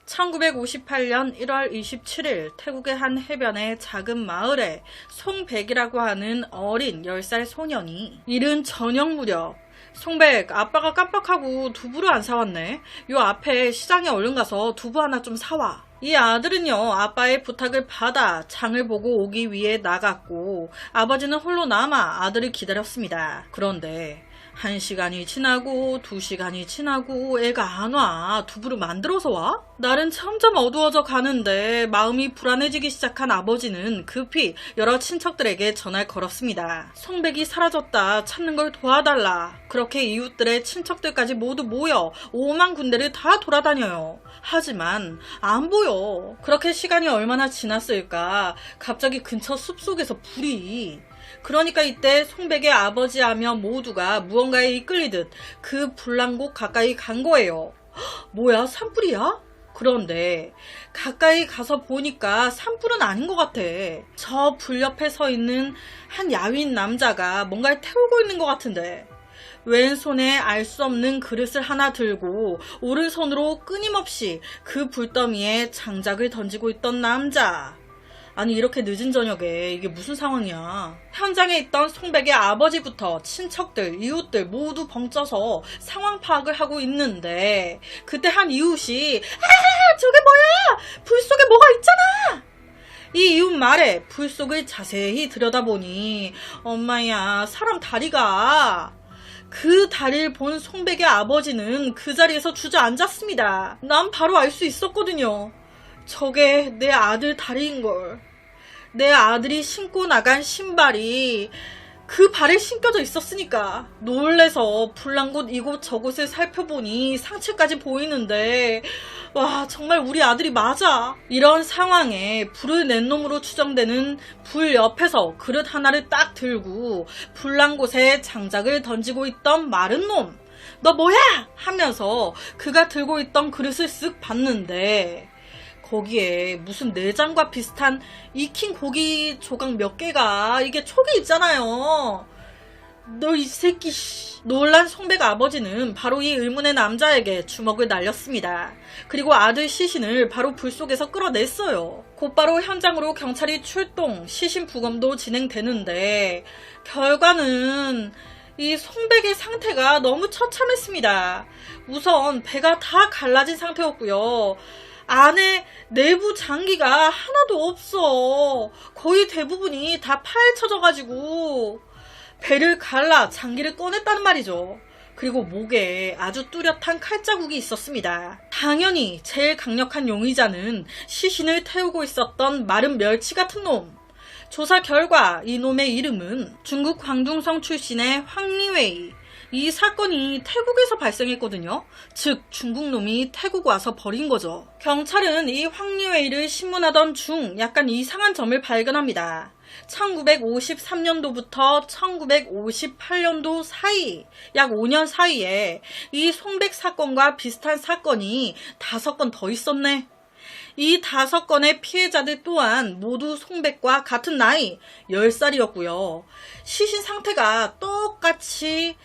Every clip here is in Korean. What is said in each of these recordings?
1958년 1월 27일 태국의 한 해변의 작은 마을에 송백이라고 하는 어린 10살 소년이 이른 저녁 무렵 송백, 아빠가 깜빡하고 두부를 안 사왔네. 요 앞에 시장에 얼른 가서 두부 하나 좀 사와. 이 아들은요, 아빠의 부탁을 받아 장을 보고 오기 위해 나갔고 아버지는 홀로 남아 아들을 기다렸습니다. 그런데 1시간이 지나고 2시간이 지나고 애가 안 와. 두부를 만들어서 와? 날은 점점 어두워져 가는데 마음이 불안해지기 시작한 아버지는 급히 여러 친척들에게 전화를 걸었습니다. 송백이 사라졌다. 찾는 걸 도와달라. 그렇게 이웃들의 친척들까지 모두 모여 5만 군데를 다 돌아다녀요. 하지만 안 보여. 그렇게 시간이 얼마나 지났을까. 갑자기 근처 숲속에서 불이. 그러니까 이때 송백의 아버지하며 모두가 무언가에 이끌리듯 그 불난 곳 가까이 간 거예요. 뭐야, 산불이야? 그런데 가까이 가서 보니까 산불은 아닌 것 같아. 저 불 옆에 서 있는 한 야윈 남자가 뭔가를 태우고 있는 것 같은데, 왼손에 알 수 없는 그릇을 하나 들고 오른손으로 끊임없이 그 불더미에 장작을 던지고 있던 남자. 아니, 이렇게 늦은 저녁에 이게 무슨 상황이야. 현장에 있던 송백의 아버지부터 친척들, 이웃들 모두 벙쪄서 상황 파악을 하고 있는데 그때 한 이웃이 저게 뭐야! 불 속에 뭐가 있잖아! 이 이웃 말에 불 속을 자세히 들여다보니 엄마야, 사람 다리가. 그 다리를 본 송백의 아버지는 그 자리에서 주저앉았습니다. 난 바로 알 수 있었거든요. 저게 내 아들 다리인걸. 내 아들이 신고 나간 신발이 그 발에 신겨져 있었으니까. 놀래서 불난 곳 이곳 저곳을 살펴보니 상체까지 보이는데, 와, 정말 우리 아들이 맞아. 이런 상황에 불을 낸 놈으로 추정되는 불 옆에서 그릇 하나를 딱 들고 불난 곳에 장작을 던지고 있던 마른 놈. 너 뭐야? 하면서 그가 들고 있던 그릇을 쓱 봤는데 거기에 무슨 내장과 비슷한 익힌 고기 조각 몇 개가, 이게 촉이 있잖아요. 너 이 새끼. 놀란 송백 아버지는 바로 이 의문의 남자에게 주먹을 날렸습니다. 그리고 아들 시신을 바로 불 속에서 끌어냈어요. 곧바로 현장으로 경찰이 출동, 시신 부검도 진행되는데 결과는 이 송백의 상태가 너무 처참했습니다. 우선 배가 다 갈라진 상태였고요. 안에 내부 장기가 하나도 없어. 거의 대부분이 다 파헤쳐져가지고 배를 갈라 장기를 꺼냈다는 말이죠. 그리고 목에 아주 뚜렷한 칼자국이 있었습니다. 당연히 제일 강력한 용의자는 시신을 태우고 있었던 마른 멸치 같은 놈. 조사 결과 이놈의 이름은 중국 광둥성 출신의 황리웨이. 이 사건이 태국에서 발생했거든요. 즉 중국 놈이 태국 와서 버린 거죠. 경찰은 이 황리웨이를 신문하던 중 약간 이상한 점을 발견합니다. 1953년도부터 1958년도 사이, 약 5년 사이에 이 송백 사건과 비슷한 사건이 5건 더 있었네. 이 5건의 피해자들 또한 모두 송백과 같은 나이 10살이었고요. 시신 상태가 똑같이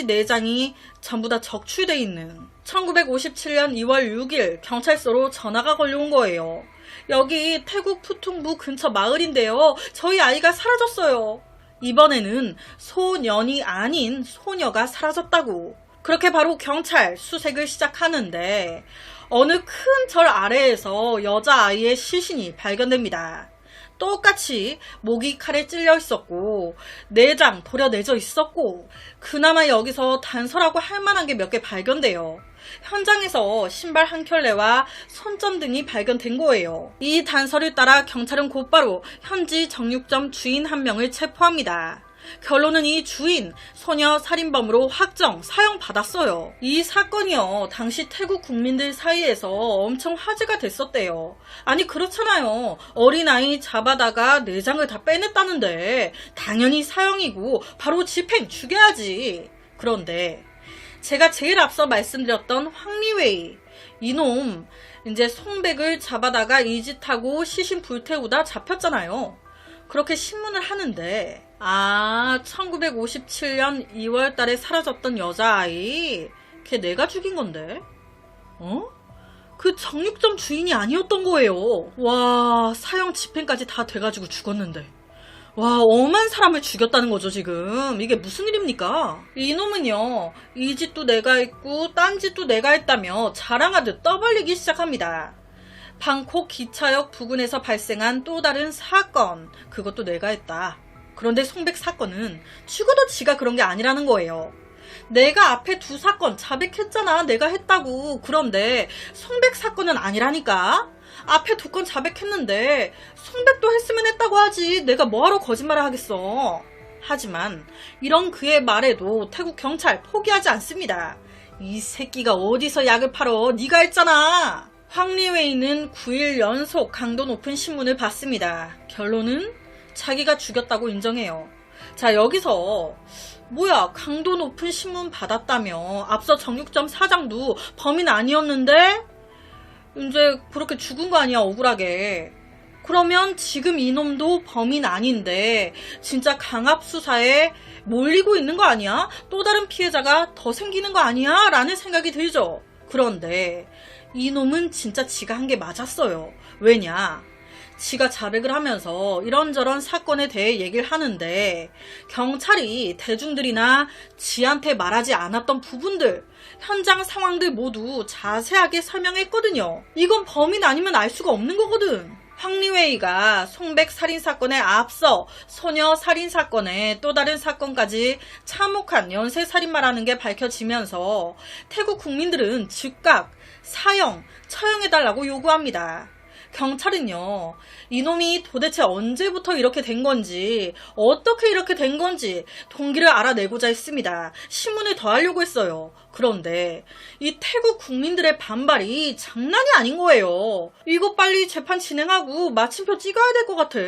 내장이 전부 다 적출돼 있는 1957년 2월 6일 경찰서로 전화가 걸려온 거예요. 여기 태국 푸퉁부 근처 마을인데요. 저희 아이가 사라졌어요. 이번에는 소년이 아닌 소녀가 사라졌다고. 그렇게 바로 경찰 수색을 시작하는데 어느 큰 절 아래에서 여자아이의 시신이 발견됩니다. 똑같이 목이 칼에 찔려 있었고 내장 도려내져 있었고 그나마 여기서 단서라고 할 만한 게 몇 개 발견돼요. 현장에서 신발 한 켤레와 손점 등이 발견된 거예요. 이 단서를 따라 경찰은 곧바로 현지 정육점 주인 한 명을 체포합니다. 결론은 이 주인 소녀 살인범으로 확정 사형받았어요. 이 사건이요, 당시 태국 국민들 사이에서 엄청 화제가 됐었대요. 아니 그렇잖아요. 어린아이 잡아다가 내장을 다 빼냈다는데 당연히 사형이고 바로 집행 죽여야지. 그런데 제가 제일 앞서 말씀드렸던 황리웨이, 이놈 이제 송백을 잡아다가 이 짓하고 시신 불태우다 잡혔잖아요. 그렇게 신문을 하는데 1957년 2월 달에 사라졌던 여자아이, 걔 내가 죽인 건데? 그 정육점 주인이 아니었던 거예요. 와, 사형 집행까지 다 돼가지고 죽었는데. 와, 엄한 사람을 죽였다는 거죠, 지금. 이게 무슨 일입니까? 이놈은요, 이 짓도 내가 했고 딴 짓도 내가 했다며 자랑하듯 떠벌리기 시작합니다. 방콕 기차역 부근에서 발생한 또 다른 사건, 그것도 내가 했다. 그런데 송백 사건은 죽어도 지가 그런 게 아니라는 거예요. 내가 앞에 두 사건 자백했잖아. 내가 했다고. 그런데 송백 사건은 아니라니까. 앞에 두 건 자백했는데 송백도 했으면 했다고 하지. 내가 뭐하러 거짓말을 하겠어. 하지만 이런 그의 말에도 태국 경찰 포기하지 않습니다. 이 새끼가 어디서 약을 팔어. 네가 했잖아. 황리웨이는 9일 연속 강도 높은 신문을 받습니다. 결론은 자기가 죽였다고 인정해요. 자, 여기서 뭐야, 강도 높은 신문 받았다며. 앞서 정육점 사장도 범인 아니었는데 이제 그렇게 죽은 거 아니야, 억울하게. 그러면 지금 이놈도 범인 아닌데 진짜 강압수사에 몰리고 있는 거 아니야? 또 다른 피해자가 더 생기는 거 아니야? 라는 생각이 들죠. 그런데 이놈은 진짜 지가 한 게 맞았어요. 왜냐? 지가 자백을 하면서 이런저런 사건에 대해 얘기를 하는데 경찰이 대중들이나 지한테 말하지 않았던 부분들, 현장 상황들 모두 자세하게 설명했거든요. 이건 범인 아니면 알 수가 없는 거거든. 황리웨이가 송백 살인사건에 앞서 소녀 살인사건에 또 다른 사건까지 참혹한 연쇄살인마라는 게 밝혀지면서 태국 국민들은 즉각 사형, 처형해달라고 요구합니다. 경찰은요, 이놈이 도대체 언제부터 이렇게 된 건지, 어떻게 이렇게 된 건지 동기를 알아내고자 했습니다. 신문을 더 하려고 했어요. 그런데 이 태국 국민들의 반발이 장난이 아닌 거예요. 이거 빨리 재판 진행하고 마침표 찍어야 될 것 같아.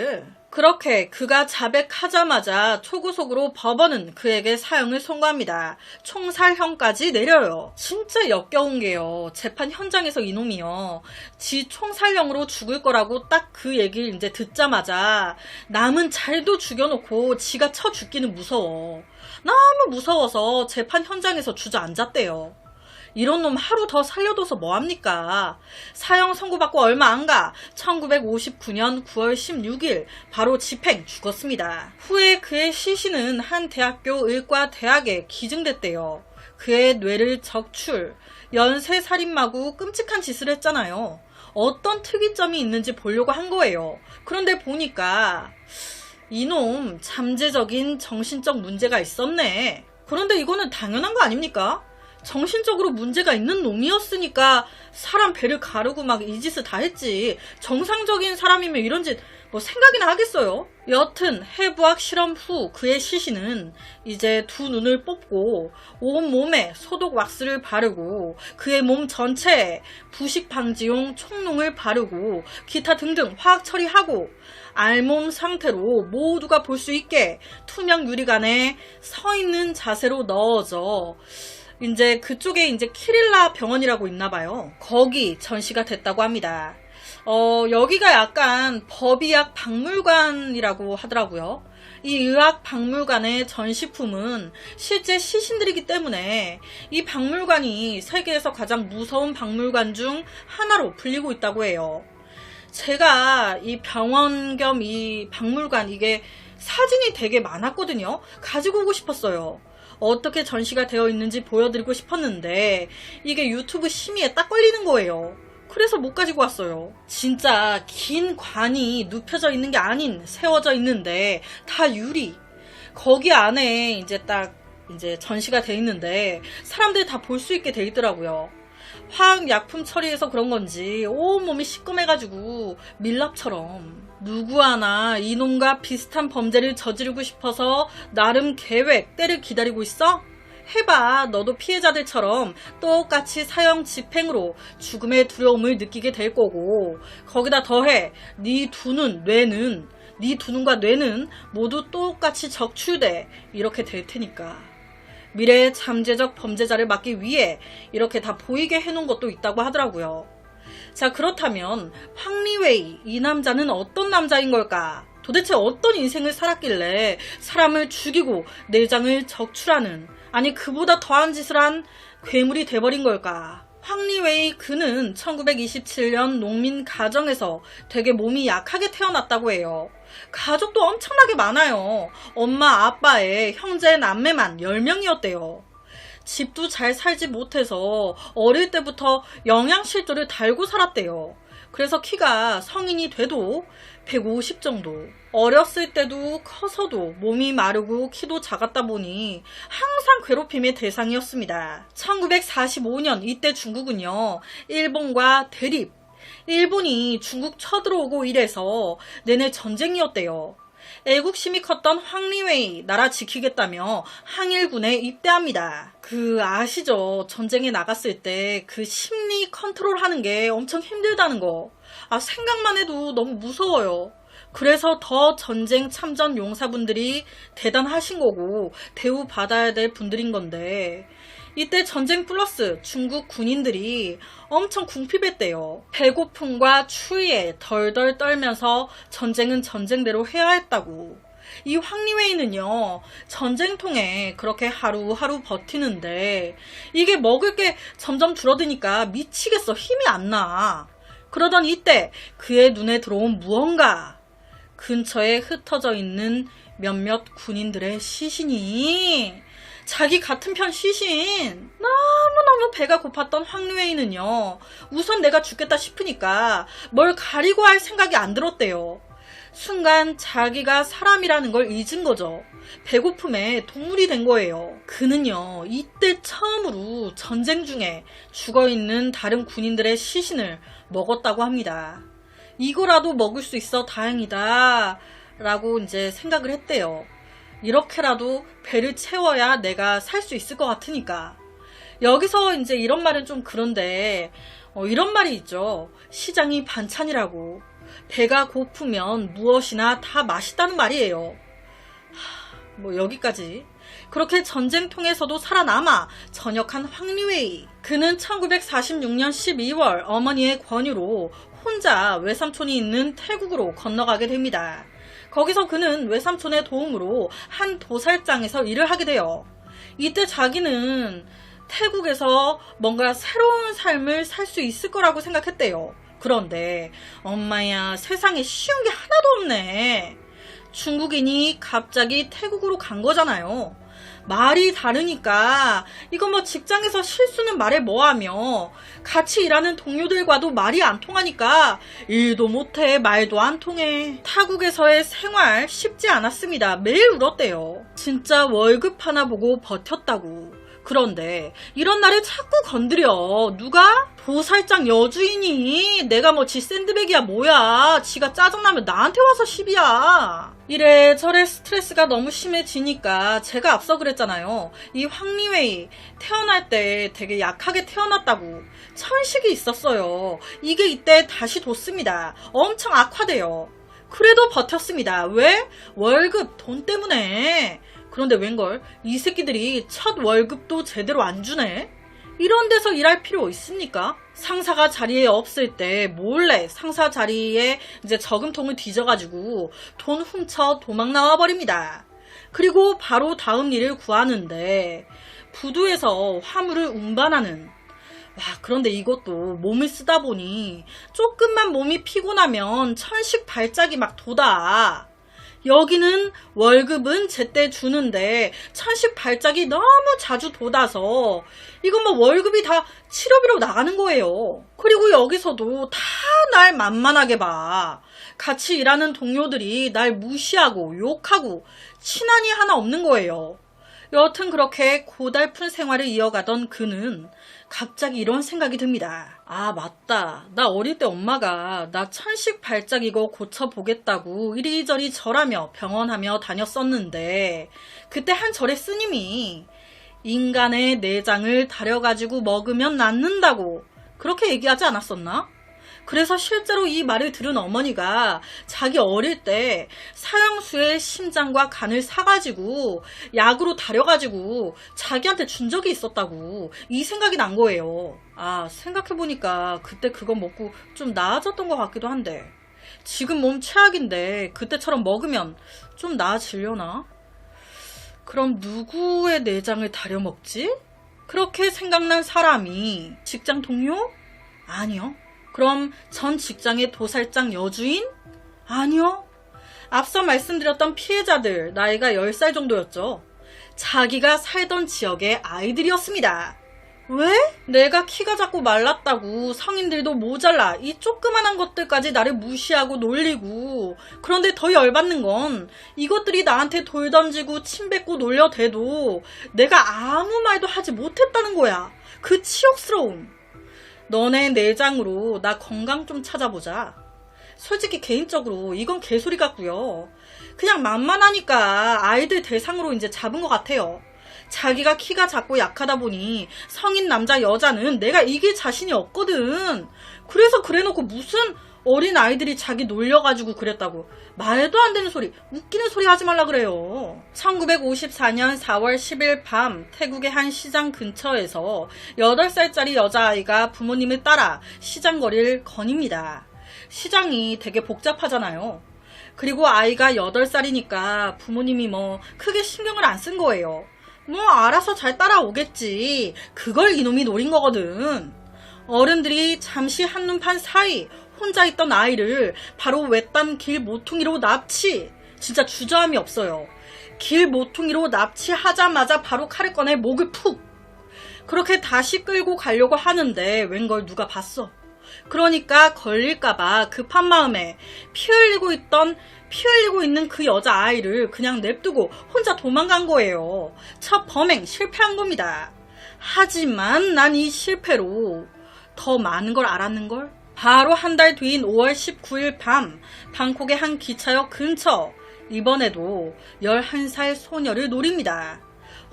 그렇게 그가 자백하자마자 초구속으로 법원은 그에게 사형을 선고합니다. 총살형까지 내려요. 진짜 역겨운 게요. 재판 현장에서 이놈이요, 지 총살형으로 죽을 거라고 딱 그 얘기를 이제 듣자마자 남은 잘도 죽여놓고 지가 쳐 죽기는 무서워. 너무 무서워서 재판 현장에서 주저앉았대요. 이런 놈 하루 더 살려둬서 뭐합니까? 사형 선고받고 얼마 안 가 1959년 9월 16일 바로 집행 죽었습니다. 후에 그의 시신은 한 대학교 의과대학에 기증됐대요. 그의 뇌를 적출, 연쇄살인마고 끔찍한 짓을 했잖아요. 어떤 특이점이 있는지 보려고 한 거예요. 그런데 보니까 이놈 잠재적인 정신적 문제가 있었네. 그런데 이거는 당연한 거 아닙니까? 정신적으로 문제가 있는 놈이었으니까 사람 배를 가르고 막 이 짓을 다 했지. 정상적인 사람이면 이런 짓 뭐 생각이나 하겠어요? 여튼 해부학 실험 후 그의 시신은 이제 두 눈을 뽑고 온몸에 소독 왁스를 바르고 그의 몸 전체에 부식 방지용 총농을 바르고 기타 등등 화학 처리하고 알몸 상태로 모두가 볼 수 있게 투명 유리관에 서 있는 자세로 넣어져 이제 그쪽에 이제 키릴라 병원이라고 있나봐요. 거기 전시가 됐다고 합니다. 여기가 약간 법의학 박물관이라고 하더라고요. 이 의학 박물관의 전시품은 실제 시신들이기 때문에 이 박물관이 세계에서 가장 무서운 박물관 중 하나로 불리고 있다고 해요. 제가 이 병원 겸 이 박물관, 이게 사진이 되게 많았거든요. 가지고 오고 싶었어요. 어떻게 전시가 되어 있는지 보여드리고 싶었는데 이게 유튜브 심의에 딱 걸리는 거예요. 그래서 못 가지고 왔어요. 진짜 긴 관이 눕혀져 있는 게 아닌 세워져 있는데 다 유리. 거기 안에 이제 딱 이제 전시가 돼 있는데 사람들이 다 볼 수 있게 돼 있더라고요. 화학약품 처리해서 그런 건지 온몸이 시꺼매가지고 밀랍처럼. 누구 하나 이놈과 비슷한 범죄를 저지르고 싶어서 나름 계획, 때를 기다리고 있어? 해봐. 너도 피해자들처럼 똑같이 사형 집행으로 죽음의 두려움을 느끼게 될 거고, 거기다 더해 네 두 눈과 뇌는 모두 똑같이 적출돼 이렇게 될 테니까. 미래의 잠재적 범죄자를 막기 위해 이렇게 다 보이게 해놓은 것도 있다고 하더라고요. 자, 그렇다면 황리웨이, 이 남자는 어떤 남자인 걸까? 도대체 어떤 인생을 살았길래 사람을 죽이고 내장을 적출하는, 아니 그보다 더한 짓을 한 괴물이 돼버린 걸까? 황리웨이 그는 1927년 농민 가정에서 되게 몸이 약하게 태어났다고 해요. 가족도 엄청나게 많아요. 엄마, 아빠에 형제, 남매만 10명이었대요. 집도 잘 살지 못해서 어릴 때부터 영양실조를 달고 살았대요. 그래서 키가 성인이 돼도 150 정도. 어렸을 때도 커서도 몸이 마르고 키도 작았다 보니 항상 괴롭힘의 대상이었습니다. 1945년 이때 중국은요, 일본과 대립, 일본이 중국 쳐들어오고 이래서 내내 전쟁이었대요. 애국심이 컸던 황리웨이 나라 지키겠다며 항일군에 입대합니다. 아시죠? 전쟁에 나갔을 때 그 심리 컨트롤 하는 게 엄청 힘들다는 거. 생각만 해도 너무 무서워요. 그래서 더 전쟁 참전 용사분들이 대단하신 거고 대우 받아야 될 분들인 건데, 이때 전쟁 플러스 중국 군인들이 엄청 궁핍했대요. 배고픔과 추위에 덜덜 떨면서 전쟁은 전쟁대로 해야 했다고. 이 황리웨이는요, 전쟁통에 그렇게 하루하루 버티는데 이게 먹을 게 점점 줄어드니까 미치겠어. 힘이 안 나. 그러던 이때 그의 눈에 들어온 무언가. 근처에 흩어져 있는 몇몇 군인들의 시신이, 자기 같은 편 시신. 너무너무 배가 고팠던 황리웨이는요, 우선 내가 죽겠다 싶으니까 뭘 가리고 할 생각이 안 들었대요. 순간 자기가 사람이라는 걸 잊은 거죠. 배고픔에 동물이 된 거예요. 그는요, 이때 처음으로 전쟁 중에 죽어있는 다른 군인들의 시신을 먹었다고 합니다. 이거라도 먹을 수 있어 다행이다 라고 이제 생각을 했대요. 이렇게라도 배를 채워야 내가 살 수 있을 것 같으니까. 여기서 이제 이런 말은 좀 그런데, 이런 말이 있죠. 시장이 반찬이라고. 배가 고프면 무엇이나 다 맛있다는 말이에요. 여기까지. 그렇게 전쟁통에서도 살아남아 전역한 황리웨이. 그는 1946년 12월 어머니의 권유로 혼자 외삼촌이 있는 태국으로 건너가게 됩니다. 거기서 그는 외삼촌의 도움으로 한 도살장에서 일을 하게 돼요. 이때 자기는 태국에서 뭔가 새로운 삶을 살 수 있을 거라고 생각했대요. 그런데 엄마야, 세상에 쉬운 게 하나도 없네. 중국인이 갑자기 태국으로 간 거잖아요. 말이 다르니까 이거 직장에서 실수는 말해 뭐하며, 같이 일하는 동료들과도 말이 안 통하니까 일도 못해, 말도 안 통해. 타국에서의 생활 쉽지 않았습니다. 매일 울었대요. 진짜 월급 하나 보고 버텼다고. 그런데 이런 날을 자꾸 건드려. 누가? 도살장 여주인이. 내가 지 샌드백이야 뭐야. 지가 짜증나면 나한테 와서 시비야. 이래저래 스트레스가 너무 심해지니까 제가 앞서 그랬잖아요. 이 황리웨이 태어날 때 되게 약하게 태어났다고. 천식이 있었어요. 이게 이때 다시 돋습니다. 엄청 악화돼요. 그래도 버텼습니다. 왜? 월급, 돈 때문에. 그런데 웬걸, 이 새끼들이 첫 월급도 제대로 안 주네? 이런 데서 일할 필요 있습니까? 상사가 자리에 없을 때 몰래 상사 자리에 이제 저금통을 뒤져가지고 돈 훔쳐 도망 나와버립니다. 그리고 바로 다음 일을 구하는데 부두에서 화물을 운반하는. 그런데 이것도 몸을 쓰다 보니 조금만 몸이 피곤하면 천식 발작이 막 돋아. 여기는 월급은 제때 주는데 천식 발작이 너무 자주 돋아서 이건 월급이 다 치료비로 나가는 거예요. 그리고 여기서도 다 날 만만하게 봐. 같이 일하는 동료들이 날 무시하고 욕하고 친한이 하나 없는 거예요. 여튼 그렇게 고달픈 생활을 이어가던 그는 갑자기 이런 생각이 듭니다. 맞다. 나 어릴 때 엄마가 나 천식 발작 이거 고쳐보겠다고 이리저리 절하며 병원하며 다녔었는데, 그때 한 절의 스님이 인간의 내장을 다려가지고 먹으면 낫는다고 그렇게 얘기하지 않았었나? 그래서 실제로 이 말을 들은 어머니가 자기 어릴 때 사형수의 심장과 간을 사가지고 약으로 다려가지고 자기한테 준 적이 있었다고 이 생각이 난 거예요. 생각해보니까 그때 그거 먹고 좀 나아졌던 것 같기도 한데, 지금 몸 최악인데 그때처럼 먹으면 좀 나아지려나? 그럼 누구의 내장을 다려 먹지? 그렇게 생각난 사람이 직장 동료? 아니요. 그럼 전 직장의 도살장 여주인? 아니요. 앞서 말씀드렸던 피해자들 나이가 10살 정도였죠. 자기가 살던 지역의 아이들이었습니다. 왜? 내가 키가 작고 말랐다고 성인들도 모자라 이 조그만한 것들까지 나를 무시하고 놀리고, 그런데 더 열받는 건 이것들이 나한테 돌 던지고 침 뱉고 놀려대도 내가 아무 말도 하지 못했다는 거야. 그 치욕스러움. 너네 내장으로 나 건강 좀 찾아보자. 솔직히 개인적으로 이건 개소리 같고요. 그냥 만만하니까 아이들 대상으로 이제 잡은 것 같아요. 자기가 키가 작고 약하다 보니 성인 남자 여자는 내가 이길 자신이 없거든. 그래서 그래놓고 무슨 어린 아이들이 자기 놀려가지고 그랬다고 말도 안 되는 소리, 웃기는 소리 하지 말라 그래요. 1954년 4월 10일 밤 태국의 한 시장 근처에서 8살짜리 여자아이가 부모님을 따라 시장 거리를 거닙니다. 시장이 되게 복잡하잖아요. 그리고 아이가 8살이니까 부모님이 뭐 크게 신경을 안 쓴 거예요. 뭐 알아서 잘 따라오겠지. 그걸 이놈이 노린 거거든. 어른들이 잠시 한눈판 사이 혼자 있던 아이를 바로 외딴 길 모퉁이로 납치. 진짜 주저함이 없어요. 길 모퉁이로 납치하자마자 바로 칼을 꺼내 목을 푹. 그렇게 다시 끌고 가려고 하는데 웬걸 누가 봤어. 그러니까 걸릴까봐 급한 마음에 피 흘리고 있는 그 여자아이를 그냥 냅두고 혼자 도망간 거예요. 첫 범행 실패한 겁니다. 하지만 난 이 실패로 더 많은 걸 알았는걸? 바로 한 달 뒤인 5월 19일 밤 방콕의 한 기차역 근처, 이번에도 11살 소녀를 노립니다.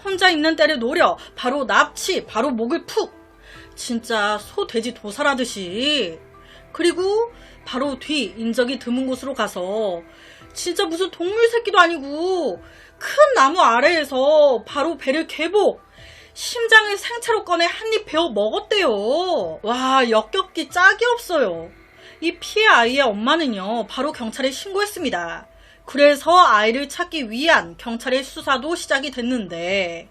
혼자 있는 때를 노려 바로 납치, 바로 목을 푹. 진짜 소 돼지 도살하듯이. 그리고 바로 뒤 인적이 드문 곳으로 가서 진짜 무슨 동물 새끼도 아니고 큰 나무 아래에서 바로 배를 개복, 심장을 생채로 꺼내 한 입 베어 먹었대요. 와, 역겹기 짝이 없어요. 이 피해 아이의 엄마는요 바로 경찰에 신고했습니다. 그래서 아이를 찾기 위한 경찰의 수사도 시작이 됐는데,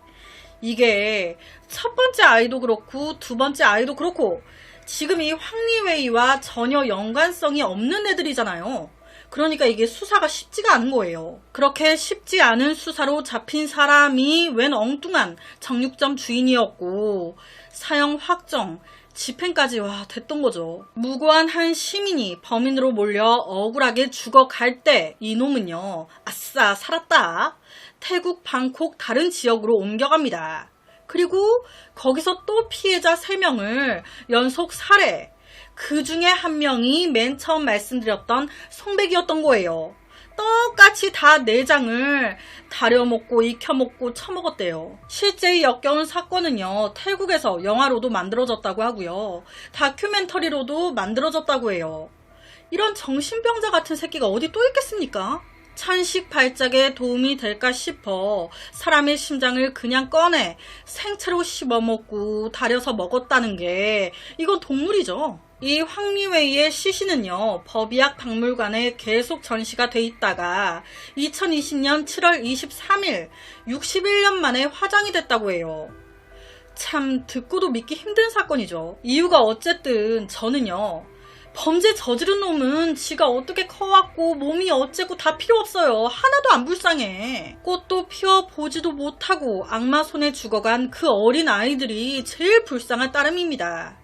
이게 첫 번째 아이도 그렇고 두 번째 아이도 그렇고 지금 이 황리웨이와 전혀 연관성이 없는 애들이잖아요. 그러니까 이게 수사가 쉽지가 않은 거예요. 그렇게 쉽지 않은 수사로 잡힌 사람이 웬 엉뚱한 정육점 주인이었고 사형 확정, 집행까지 됐던 거죠. 무고한 한 시민이 범인으로 몰려 억울하게 죽어갈 때 이놈은요, 아싸 살았다, 태국 방콕 다른 지역으로 옮겨갑니다. 그리고 거기서 또 피해자 3명을 연속 살해. 그 중에 한 명이 맨 처음 말씀드렸던 송백이었던 거예요. 똑같이 다 내장을 다려먹고 익혀먹고 처먹었대요. 실제 역겨운 사건은요, 태국에서 영화로도 만들어졌다고 하고요, 다큐멘터리로도 만들어졌다고 해요. 이런 정신병자 같은 새끼가 어디 또 있겠습니까? 찬식 발작에 도움이 될까 싶어 사람의 심장을 그냥 꺼내 생채로 씹어먹고 다려서 먹었다는 게, 이건 동물이죠. 이 황리웨이의 시신은요, 법의학 박물관에 계속 전시가 돼 있다가 2020년 7월 23일 61년 만에 화장이 됐다고 해요. 참 듣고도 믿기 힘든 사건이죠. 이유가 어쨌든 저는요, 범죄 저지른 놈은 지가 어떻게 커왔고 몸이 어째고 다 필요 없어요. 하나도 안 불쌍해. 꽃도 피워보지도 못하고 악마 손에 죽어간 그 어린 아이들이 제일 불쌍할 따름입니다.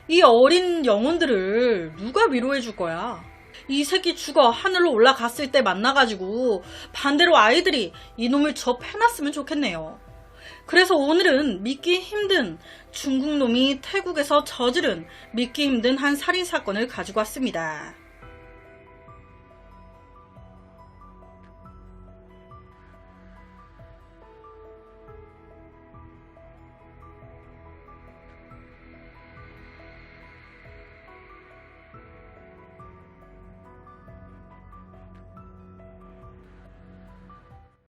이 어린 영혼들을 누가 위로해 줄 거야? 이 새끼 죽어 하늘로 올라갔을 때 만나가지고 반대로 아이들이 이놈을 접해놨으면 좋겠네요. 그래서 오늘은 믿기 힘든 중국 놈이 태국에서 저지른 믿기 힘든 한 살인사건을 가지고 왔습니다.